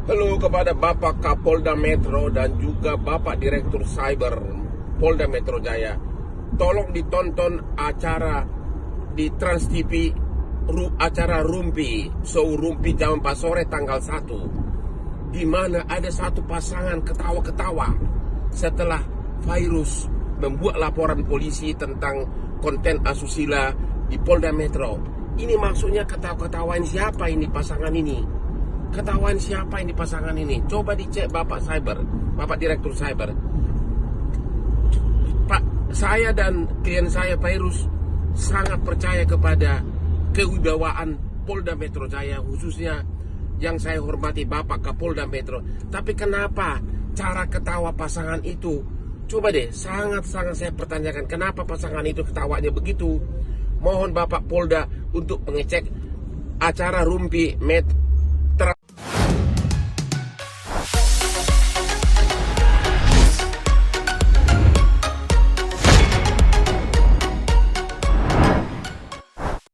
Halo kepada Bapak Kapolda Metro dan juga Bapak Direktur Cyber Polda Metro Jaya. Tolong ditonton acara di Trans TV, acara Rumpi, show Rumpi jam 4 sore tanggal 1, di mana ada satu pasangan ketawa-ketawa setelah Fairuz membuat laporan polisi tentang konten asusila di Polda Metro. Ini maksudnya ketawa-ketawain siapa ini pasangan ini? Ketahuan siapa ini pasangan ini? Coba dicek Bapak Cyber, Bapak Direktur Cyber. Pak, saya dan klien saya Fairuz sangat percaya kepada kewibawaan Polda Metro Jaya, khususnya yang saya hormati Bapak Kapolda Metro. Tapi kenapa cara ketawa pasangan itu? Coba deh, sangat-sangat saya pertanyakan kenapa pasangan itu ketawanya begitu. Mohon Bapak Polda untuk mengecek acara Rumpi